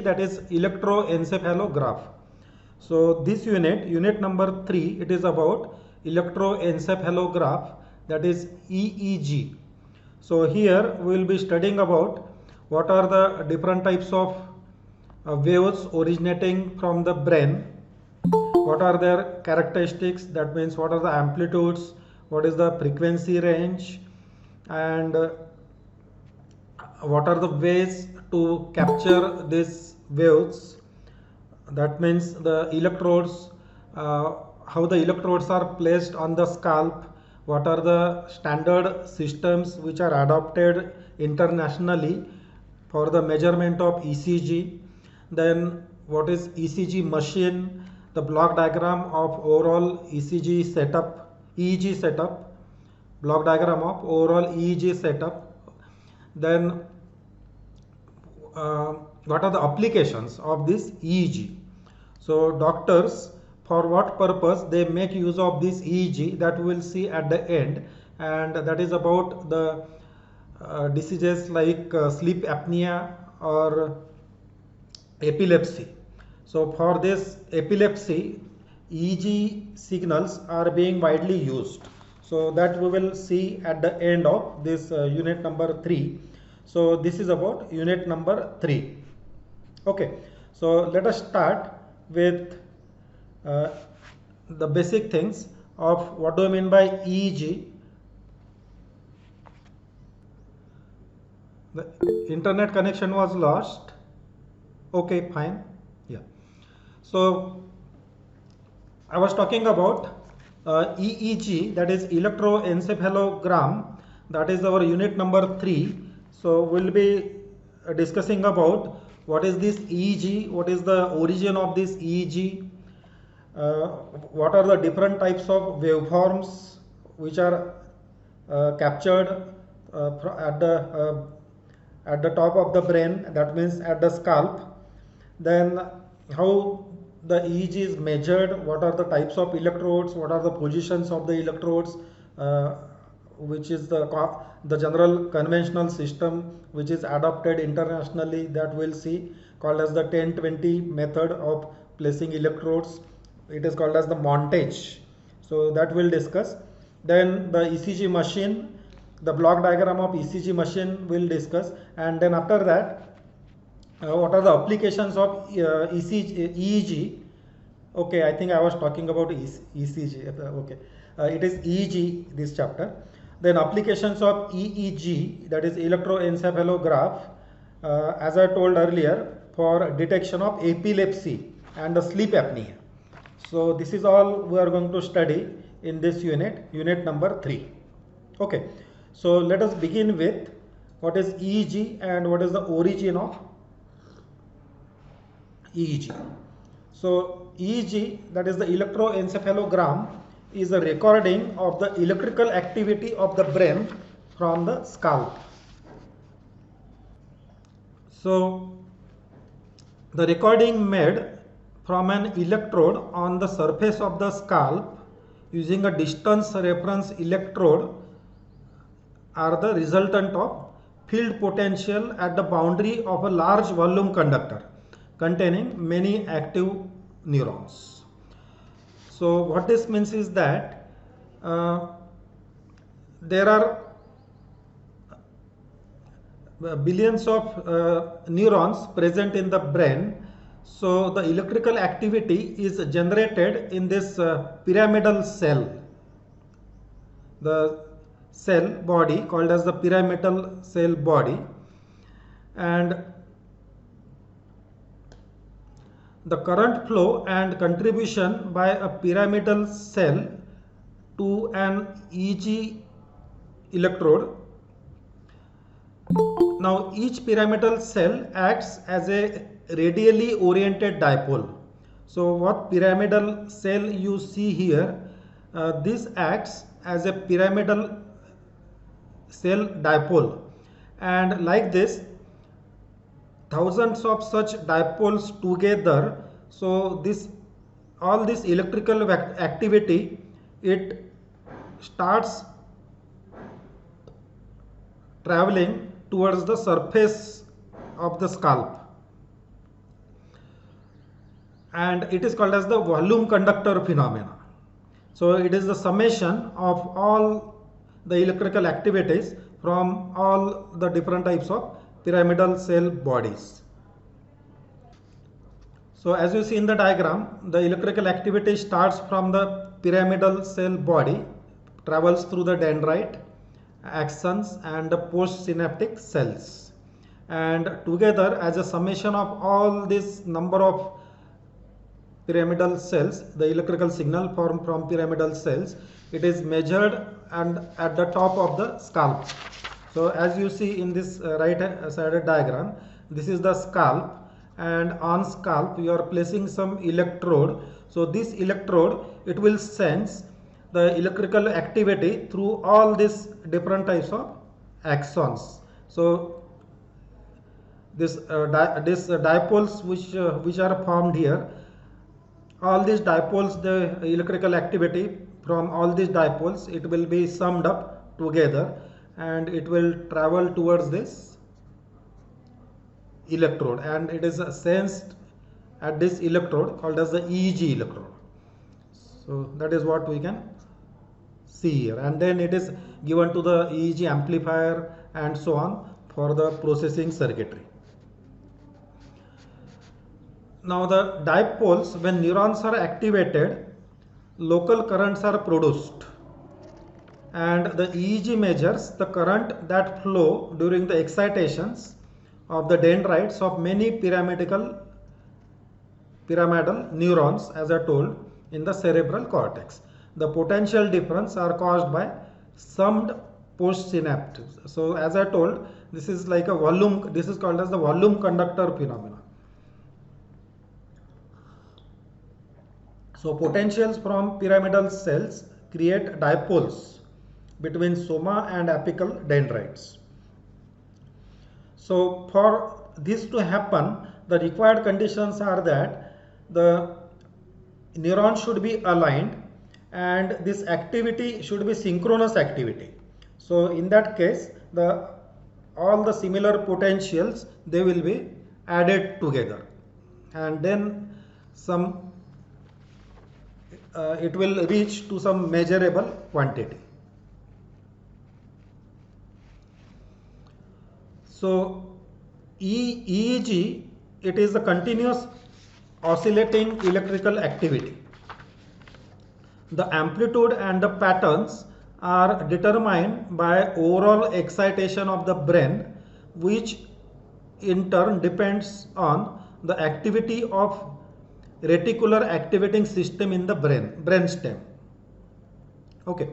that is electroencephalograph. So this unit number 3, it is about electroencephalograph, that is EEG. So here we will be studying about what are the different types of waves originating from the brain, what are their characteristics, that means what are the amplitudes, what is the frequency range, and what are the ways to capture these waves, that means the electrodes, how the electrodes are placed on the scalp, what are the standard systems which are adopted internationally for the measurement of ECG, then what is ECG machine, the block diagram of overall EEG setup, block diagram of overall EEG setup, then what are the applications of this EEG. So doctors, for what purpose they make use of this EEG, that we will see at the end, and that is about the diseases like sleep apnea or epilepsy. So for this epilepsy, EEG signals are being widely used. So that we will see at the end of this unit number 3. So this is about unit number 3. Okay, so let us start with the basic things of what do I mean by EEG. The internet connection was lost. Okay, fine. Yeah. So I was talking about EEG, that is electroencephalogram, that is our unit number 3. So we'll be discussing about what is this EEG, what is the origin of this EEG, what are the different types of waveforms which are captured at the top of the brain, that means at the scalp, then how the EEG is measured, what are the types of electrodes, what are the positions of the electrodes, which is the general conventional system which is adopted internationally, that we'll see, called as the 10-20 method of placing electrodes. It is called as the montage. So that we'll discuss. Then the ECG machine, the block diagram of ECG machine we'll discuss, and then after that what are the applications of EEG. Okay, I think I was talking about ECG. Okay, it is EEG, this chapter. Then applications of EEG, that is electroencephalograph, as I told earlier, for detection of epilepsy and the sleep apnea. So this is all we are going to study in this unit number 3. Okay, so let us begin with what is EEG and what is the origin of EEG. So EEG, that is the electroencephalogram, is a recording of the electrical activity of the brain from the scalp. So the recording made from an electrode on the surface of the scalp using a distance reference electrode are the resultant of field potential at the boundary of a large volume conductor containing many active neurons. So what this means is that there are billions of neurons present in the brain. So the electrical activity is generated in this pyramidal cell, the cell body called as the pyramidal cell body, and the current flow and contribution by a pyramidal cell to an EEG electrode. Now each pyramidal cell acts as a radially oriented dipole. So what pyramidal cell you see here, this acts as a pyramidal cell dipole, and like this thousands of such dipoles together. So all this electrical activity, it starts traveling towards the surface of the scalp. and it is called as the volume conductor phenomena. So it is the summation of all the electrical activities from all the different types of pyramidal cell bodies. So as you see in the diagram, the electrical activity starts from the pyramidal cell body, travels through the dendrite, axons and the postsynaptic cells, and together as a summation of all this number of pyramidal cells, the electrical signal formed from pyramidal cells, it is measured and at the top of the scalp. So as you see in this right sided diagram, this is the scalp, and on scalp you are placing some electrode. So this electrode, it will sense the electrical activity through all these different types of axons. So this dipoles which are formed here, all these dipoles, the electrical activity from all these dipoles, it will be summed up together and it will travel towards this electrode, and it is sensed at this electrode called as the EEG electrode. So that is what we can see here, and then it is given to the EEG amplifier and so on for the processing circuitry. Now the dipoles, when neurons are activated, local currents are produced, and the EEG measures the current that flow during the excitations of the dendrites of many pyramidal neurons, as I told, in the cerebral cortex. The potential difference are caused by summed postsynaptics. So as I told, this is like a volume, this is called as the volume conductor phenomena. So potentials from pyramidal cells create dipoles between soma and apical dendrites. So for this to happen, the required conditions are that the neurons should be aligned and this activity should be synchronous activity. So in that case, all the similar potentials, they will be added together, and then it will reach to some measurable quantity. So EEG, it is a continuous oscillating electrical activity. The amplitude and the patterns are determined by overall excitation of the brain, which in turn depends on the activity of reticular activating system in the brainstem. Okay.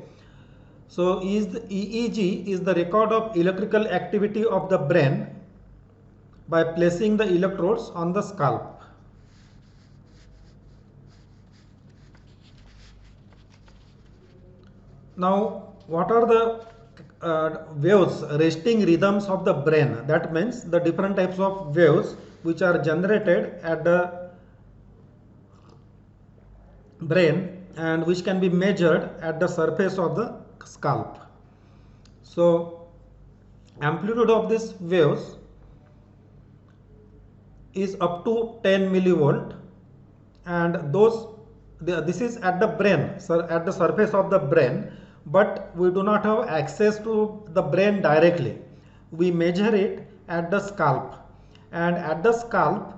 So EEG is the record of electrical activity of the brain by placing the electrodes on the scalp. Now, what are the waves, resting rhythms of the brain? That means the different types of waves which are generated at the brain and which can be measured at the surface of the scalp. So amplitude of these waves is up to 10 millivolt, and this is at the brain, so at the surface of the brain, but we do not have access to the brain directly. We measure it at the scalp, and at the scalp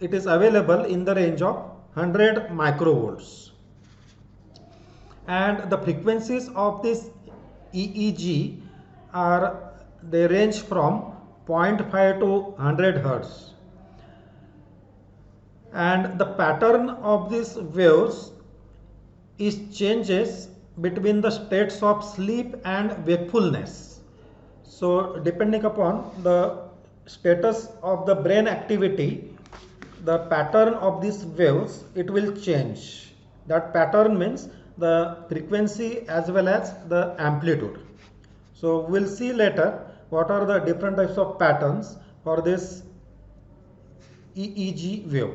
it is available in the range of 100 microvolts, and the frequencies of this EEG they range from 0.5 to 100 Hertz, and the pattern of these waves is changes between the states of sleep and wakefulness. So depending upon the status of the brain activity, the pattern of these waves, it will change. That pattern means the frequency as well as the amplitude. So we'll see later what are the different types of patterns for this EEG wave.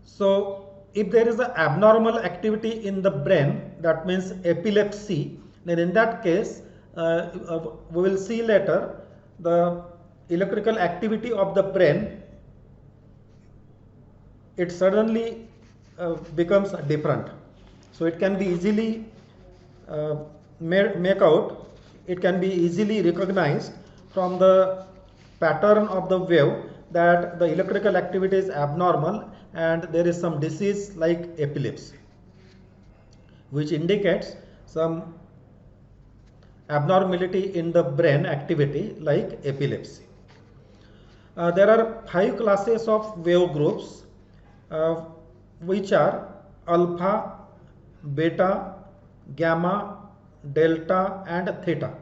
So if there is an abnormal activity in the brain, that means epilepsy, then in that case we will see later the electrical activity of the brain it suddenly becomes different. So it can be easily make out, it can be easily recognized from the pattern of the wave that the electrical activity is abnormal and there is some disease like epilepsy, which indicates some abnormality in the brain activity like epilepsy. There are 5 classes of wave groups, which are alpha, beta, gamma, delta and theta.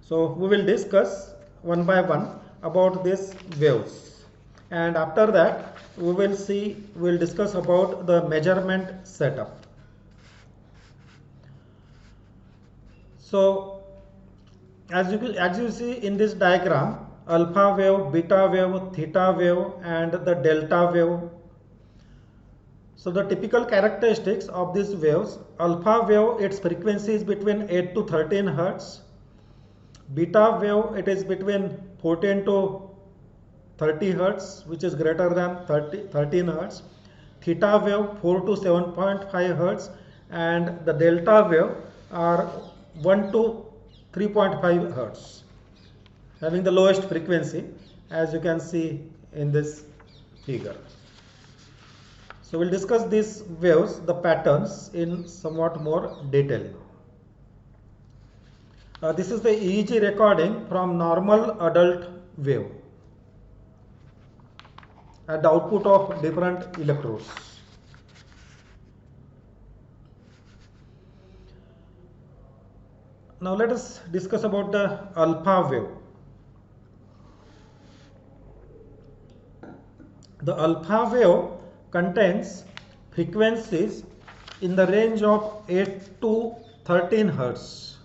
So we will discuss one by one about these waves, and after that we will discuss about the measurement setup. So as you see in this diagram, alpha wave, beta wave, theta wave and the delta wave. So the typical characteristics of these waves: alpha wave, its frequency is between 8 to 13 hertz. Beta wave, it is between 14 to 30 hertz, which is greater than 13 hertz. Theta wave 4 to 7.5 hertz, and the delta wave are 1 to 3.5 hertz, having the lowest frequency, as you can see in this figure. So we'll discuss these waves, the patterns, in somewhat more detail. This is the EEG recording from normal adult wave at the output of different electrodes. Now let us discuss about the alpha wave. The alpha wave contains frequencies in the range of 8 to 13 hertz,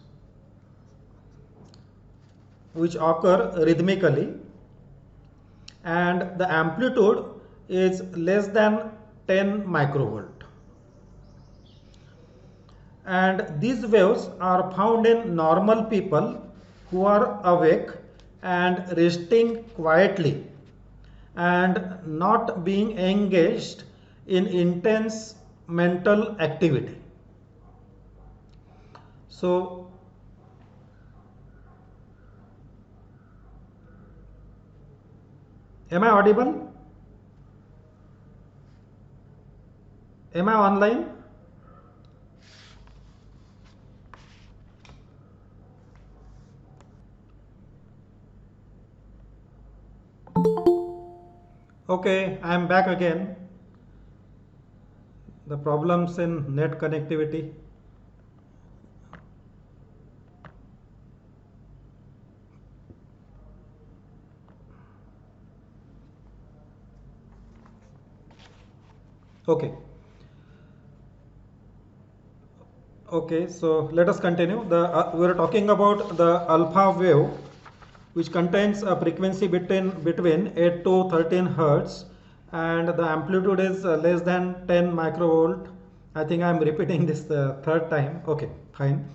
which occur rhythmically, and the amplitude is less than 10 microvolt. And these waves are found in normal people who are awake and resting quietly and not being engaged in intense mental activity. So am I audible? Am I online? Okay, I am back again. The problems in net connectivity. Okay. Okay, so let us continue. We are talking about the alpha wave, which contains a frequency between 8 to 13 hertz, and the amplitude is less than 10 microvolt. I think I am repeating this the third time. Okay, fine.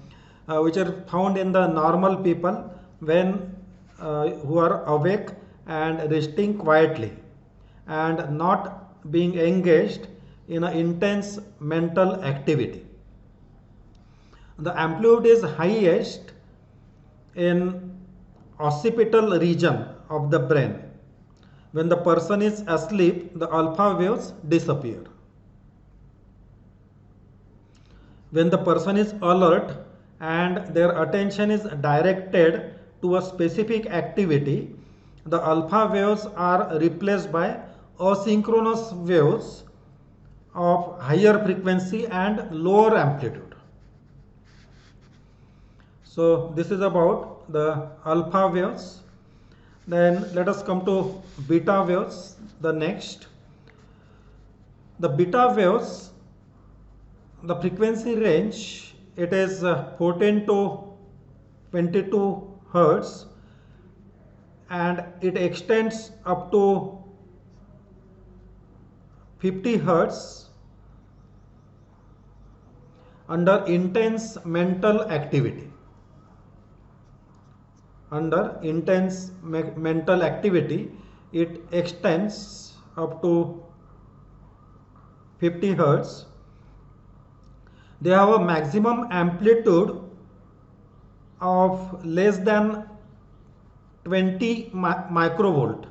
Which are found in the normal people when who are awake and resting quietly and not being engaged in an intense mental activity. The amplitude is highest in occipital region of the brain. When the person is asleep, the alpha waves disappear. When the person is alert and their attention is directed to a specific activity, the alpha waves are replaced by asynchronous waves of higher frequency and lower amplitude. So this is about the alpha waves. Then let us come to beta waves, the next. The beta waves, the frequency range, it is 14 to 22 hertz, and it extends up to 50 hertz under intense mental activity. Under intense mental activity, it extends up to 50 hertz. They have a maximum amplitude of less than 20 microvolt.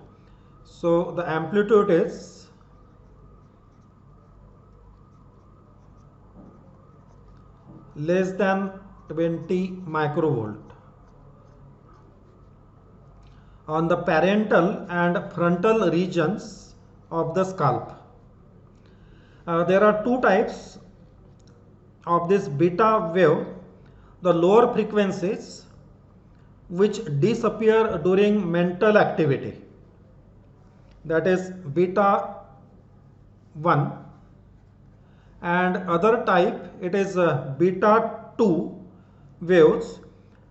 So the amplitude is less than 20 microvolt on the parietal and frontal regions of the scalp. There are two types of this beta wave. The lower frequencies which disappear during mental activity, that is beta 1, and other type it is beta 2 waves,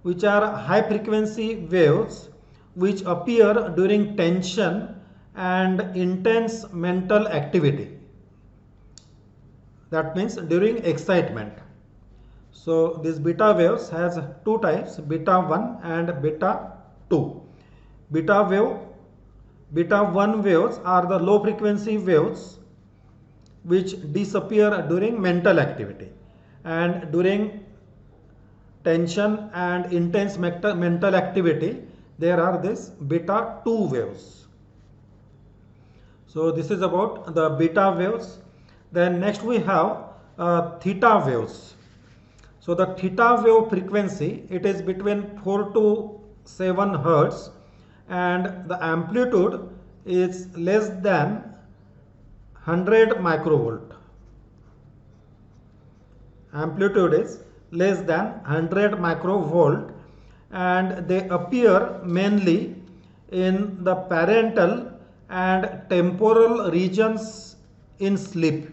which are high frequency waves which appear during tension and intense mental activity. That means during excitement. So these beta waves has two types, beta 1 and beta 2. Beta 1 waves are the low frequency waves which disappear during mental activity, and during tension and intense mental activity there are this beta 2 waves. So this is about the beta waves. Then next we have theta waves. So the theta wave frequency, it is between 4 to 7 hertz, and the amplitude is less than 100 microvolt. Amplitude is less than 100 microvolt, and they appear mainly in the parietal and temporal regions in sleep,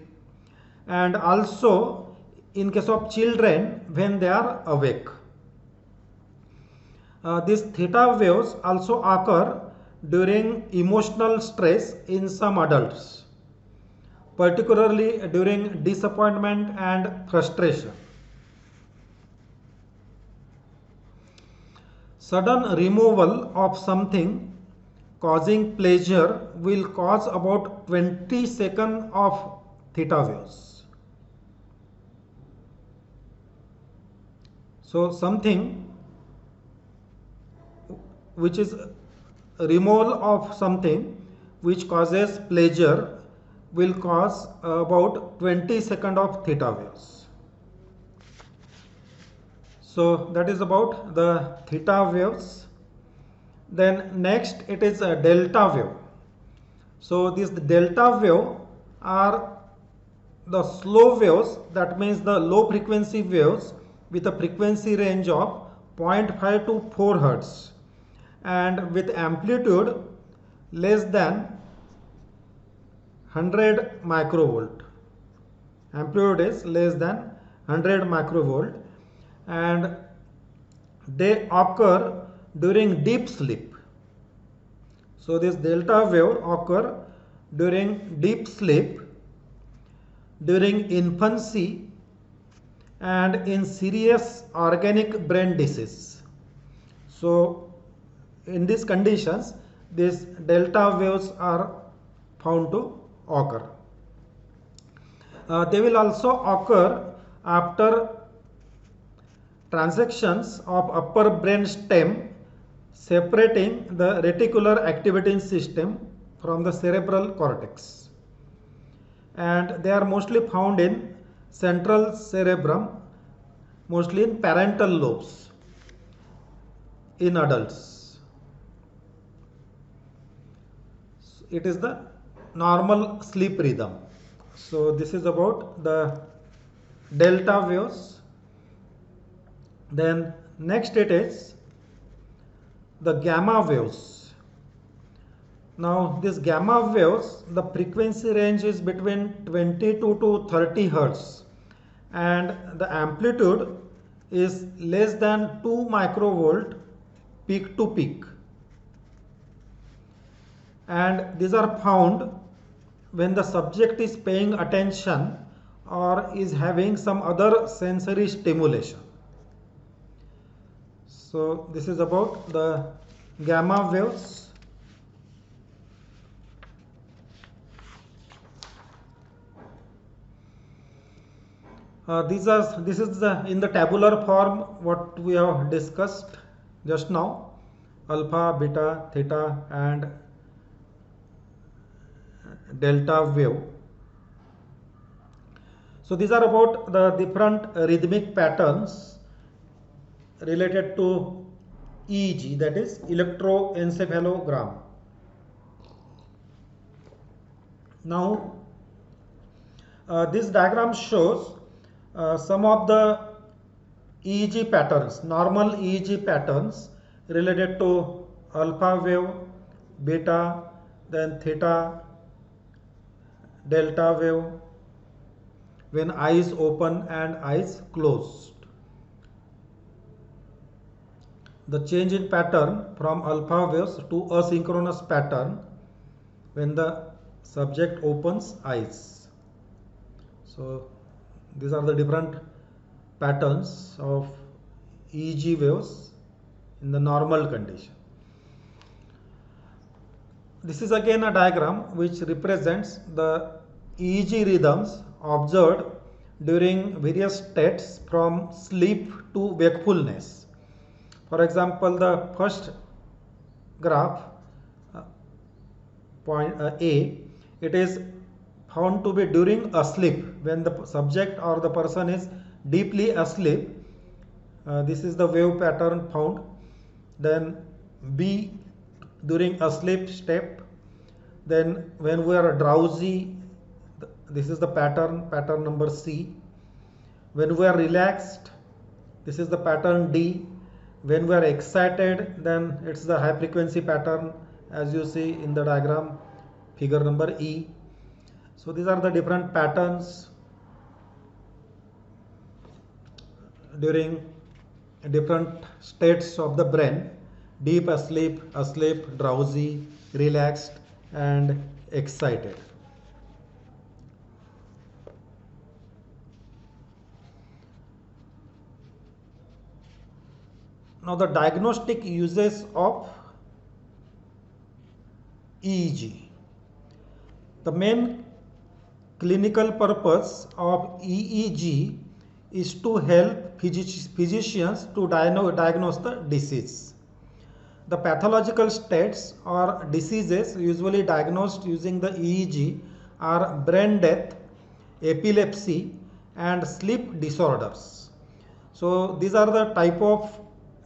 and also in case of children when they are awake. These theta waves also occur during emotional stress in some adults, particularly during disappointment and frustration. Sudden removal of something causing pleasure will cause about 20 seconds of theta waves. So something which is removal of something which causes pleasure will cause about 20 seconds of theta waves. So that is about the theta waves. Then next it is a delta wave. So this delta wave are the slow waves, that means the low frequency waves with a frequency range of 0.5 to 4 hertz and with amplitude less than 100 microvolt. Amplitude is less than 100 microvolt, and they occur during deep sleep. So this delta wave occur during deep sleep, during infancy, and in serious organic brain disease. So in these conditions, these delta waves are found to occur. They will also occur after transactions of upper brain stem separating the reticular activating system from the cerebral cortex, and they are mostly found in central cerebrum, mostly in parietal lobes in adults. It is the normal sleep rhythm. So this is about the delta waves. Then next it is the gamma waves. Now this gamma waves, the frequency range is between 22 to 30 hertz, and the amplitude is less than 2 microvolt peak to peak, and these are found when the subject is paying attention or is having some other sensory stimulation. So this is about the gamma waves. This is the in the tabular form what we have discussed just now: alpha, beta, theta, and delta wave. So these are about the different rhythmic patterns related to EEG, that is electroencephalogram. Now this diagram shows some of the EEG patterns, normal EEG patterns related to alpha wave, beta, then theta, delta wave, when eyes open and eyes closed. The change in pattern from alpha waves to asynchronous pattern when the subject opens eyes. So these are the different patterns of EEG waves in the normal condition. This is again a diagram which represents the EEG rhythms observed during various states from sleep to wakefulness. For example, the first graph, point A, it is found to be during asleep, when the subject or the person is deeply asleep. This is the wave pattern found. Then B, during asleep step. Then when we are drowsy, this is the pattern number C. When we are relaxed, this is the pattern D. When we are excited, then it's the high frequency pattern, as you see in the diagram, figure number E. So these are the different patterns during different states of the brain: deep asleep, asleep, drowsy, relaxed, and excited. Now the diagnostic uses of EEG. The main clinical purpose of EEG is to help physicians to diagnose the disease. The pathological states or diseases usually diagnosed using the EEG are brain death, epilepsy, and sleep disorders. So these are the type of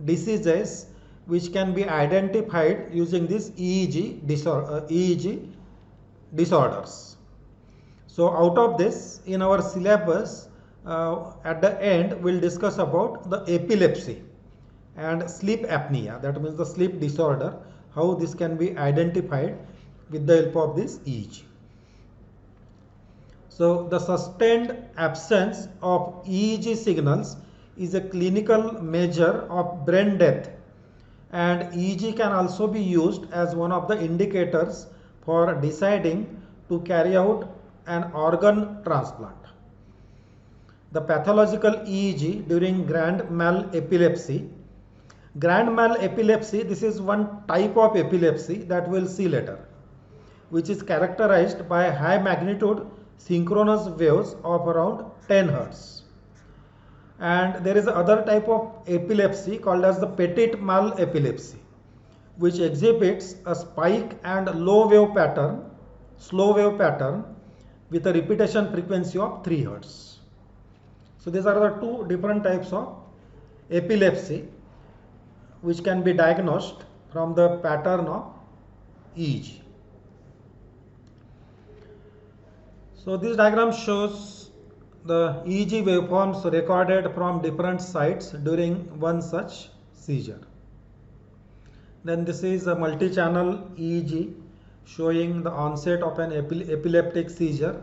diseases which can be identified using this EEG disorders. So out of this, in our syllabus, at the end we'll discuss about the epilepsy and sleep apnea, that means the sleep disorder, how this can be identified with the help of this EEG. So the sustained absence of EEG signals is a clinical measure of brain death, and EEG can also be used as one of the indicators for deciding to carry out an organ transplant. The pathological EEG during grand mal epilepsy. Grand mal epilepsy, this is one type of epilepsy that we'll see later, which is characterized by high magnitude synchronous waves of around 10 Hz. And there is another type of epilepsy called as the petit mal epilepsy, which exhibits a spike and slow wave pattern with a repetition frequency of 3 Hz. So these are the two different types of epilepsy which can be diagnosed from the pattern of EEG. So this diagram shows the EEG waveforms recorded from different sites during one such seizure. Then this is a multi-channel EEG showing the onset of an epileptic seizure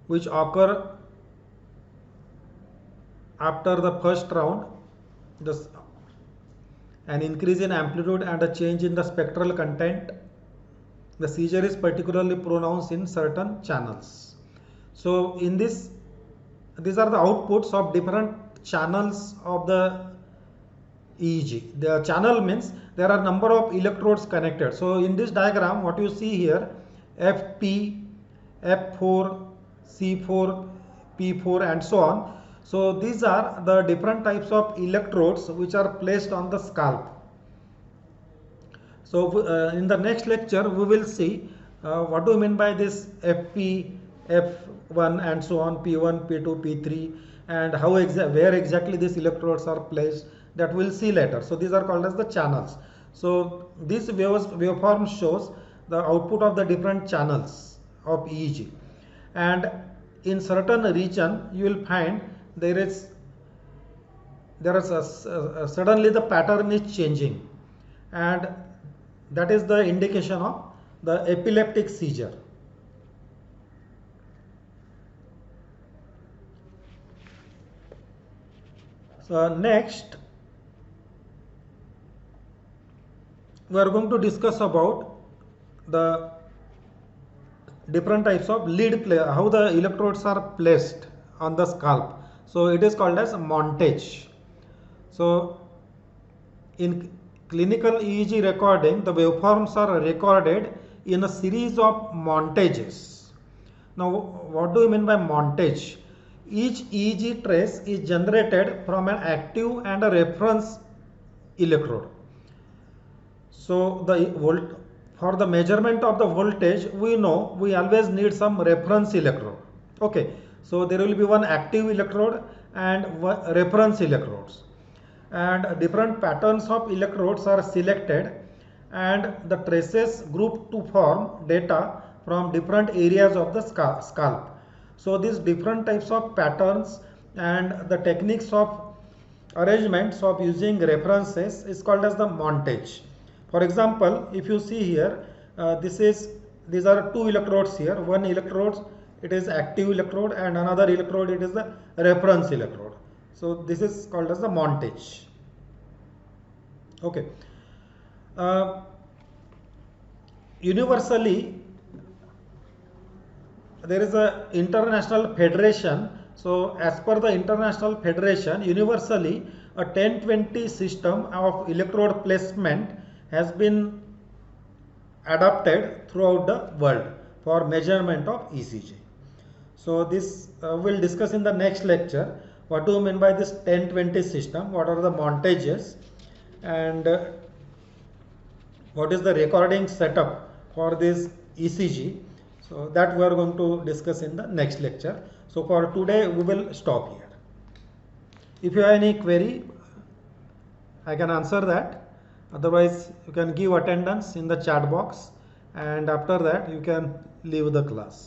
which occur after the first round, an increase in amplitude and a change in the spectral content. The seizure is particularly pronounced in certain channels. So in this, these are the outputs of different channels of the EEG. The channel means there are number of electrodes connected. So in this diagram, what you see here, FP, F4, C4, P4 and so on. So these are the different types of electrodes which are placed on the scalp. So in the next lecture we will see what do you mean by this FP, F1 and so on, P1, P2, P3, and how where exactly these electrodes are placed, that we'll see later. So these are called as the channels. So this waveform shows the output of the different channels of EEG, and in certain region you will find suddenly the pattern is changing, and that is the indication of the epileptic seizure. So next we are going to discuss about the different types of how the electrodes are placed on the scalp. So it is called as montage. So in clinical EEG recording, the waveforms are recorded in a series of montages. Now what do you mean by montage? Each EEG trace is generated from an active and a reference electrode. So for the measurement of the voltage, we know we always need some reference electrode. Okay, so there will be one active electrode and reference electrodes, and different patterns of electrodes are selected, and the traces grouped to form data from different areas of the scalp. So these different types of patterns and the techniques of arrangements of using references is called as the montage. For example, if you see here, these are two electrodes here. One electrode, it is active electrode, and another electrode, it is the reference electrode. So this is called as the montage. Okay. Universally, there is a international federation. So as per the international federation, universally a 10-20 system of electrode placement has been adopted throughout the world for measurement of ECG. So this we'll discuss in the next lecture. What do you mean by this 10-20 system? What are the montages, and what is the recording setup for this ECG? So that we are going to discuss in the next lecture. So for today we will stop here. If you have any query, I can answer that. Otherwise you can give attendance in the chat box, and after that you can leave the class.